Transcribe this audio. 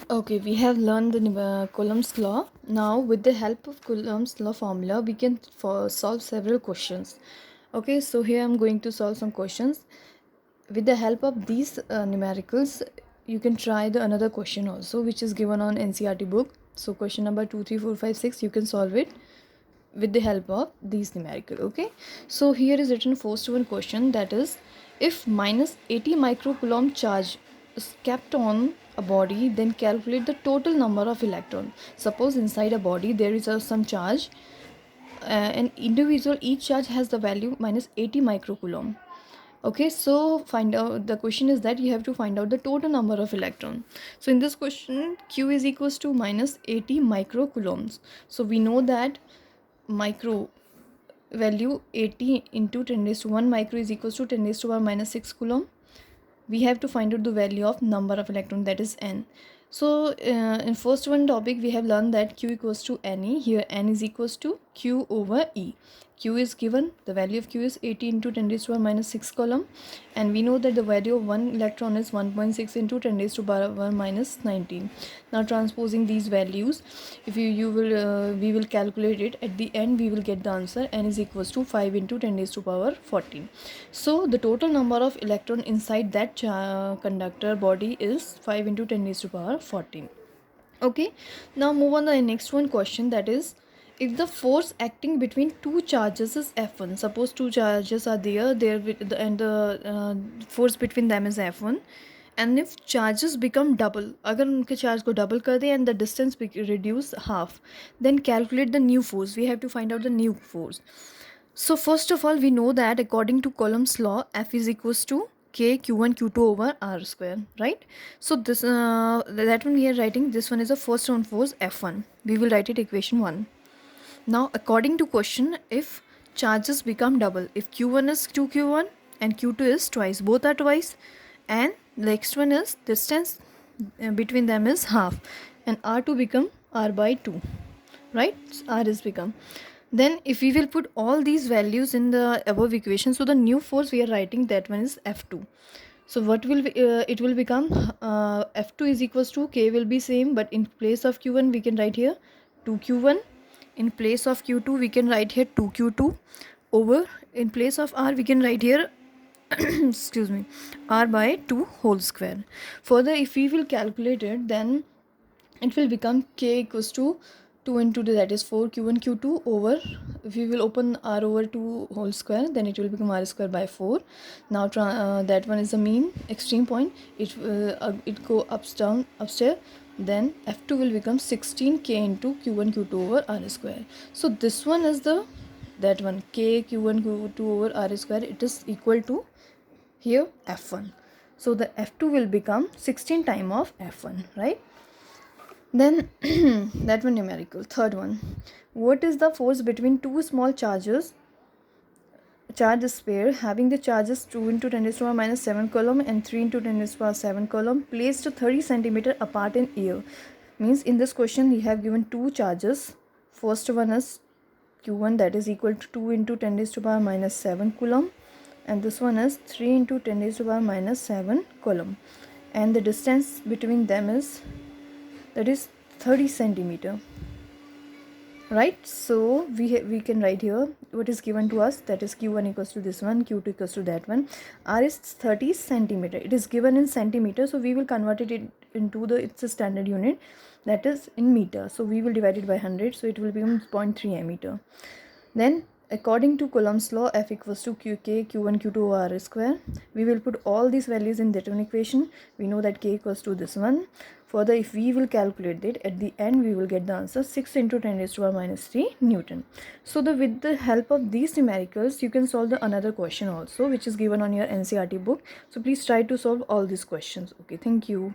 Okay, we have learned the Coulomb's law. Now, with the help of Coulomb's law formula, we can solve several questions. Okay, so here I'm going to solve some questions. With the help of these numericals, you can try the another question also, which is given on NCERT book. So, question number 2, 3, 4, 5, 6, you can solve it with the help of these numerical. Okay, so here is written first one question, that is, if minus 80 microcoulomb charge is kept on a body, then calculate the total number of electrons. Suppose inside a body there is some charge, an individual, each charge has the value minus 80 microcoulomb. Okay, so find out, the question is that you have to find out the total number of electron. So in this question, q is equals to minus 80 microcoulombs. So we know that micro value 80 into 10 raised to 1 micro is equals to 10 raised to 1 minus 6 coulomb. We have to find out the value of number of electron, that is n. So in first one topic we have learned that q equals to ne. Here n is equals to q over e. Q is given, the value of q is 80 into 10 raised to power minus 6 coulomb, and we know that the value of one electron is 1.6 into 10 raised to power minus 19. Now transposing these values, if you will we will calculate it, at the end we will get the answer, n is equals to 5 into 10 raised to power 14. So the total number of electron inside that conductor body is 5 into 10 raised to power 14. Okay, now move on to the next one question, that is, if the force acting between two charges is F1, suppose two charges are there with and the force between them is F1, and if charges become double, अगर उनके charge को double कर दे and the distance reduce half, then calculate the new force. We have to find out the new force. So first of all, we know that according to Coulomb's law, F is equals to k q1 q2 over r square, right? So this that one we are writing, this one is the first one force F1. We will write it equation 1. Now according to question, if charges become double, if q1 is 2q1 and q2 is twice, both are twice, and next one is distance between them is half, and r2 become r by 2, right? R is become, then if we will put all these values in the above equation, so the new force we are writing, that one is F2. So what will it will become, F2 is equals to, k will be same, but in place of q1 we can write here 2q1, in place of q2 we can write here 2q2 over, in place of r we can write here excuse me, r by 2 whole square. Further, if we will calculate it, then it will become k equals to 2 into 2, that is 4 q1 q2 over, if we will open r over 2 whole square, then it will become r square by 4. Now that one is the mean extreme point, it go upstairs, then f2 will become 16k into q1 q2 over r square. So this one is the, that one, k q1 q2 over r square, it is equal to here f1. So the f2 will become 16 time of f1, right? Then that one numerical. Third one, what is the force between two small charges, charge pair having the charges 2 into 10 raised to power minus 7 coulomb and 3 into 10 raised to power 7 coulomb placed 30 centimeter apart in air? Means in this question we have given two charges. First one is q1, that is equal to 2 into 10 raised to power minus 7 coulomb, and this one is 3 into 10 raised to power minus 7 coulomb, and the distance between them is, that is 30 centimeter, right? So we can write here what is given to us, that is q1 equals to this one, q2 equals to that one, r is 30 centimeter, it is given in centimeter, so we will convert it into the, it's a standard unit, that is in meter, so we will divide it by 100, so it will become 0.3 meter. Then according to Coulomb's law, F equals to k q1 q2 over r square. We will put all these values in that one equation. We know that k equals to this one. Further, if we will calculate it, at the end we will get the answer 6 into 10 raised to power minus 3 Newton. So with the help of these numericals, you can solve the another question also, which is given on your NCERT book. So please try to solve all these questions. Okay, thank you.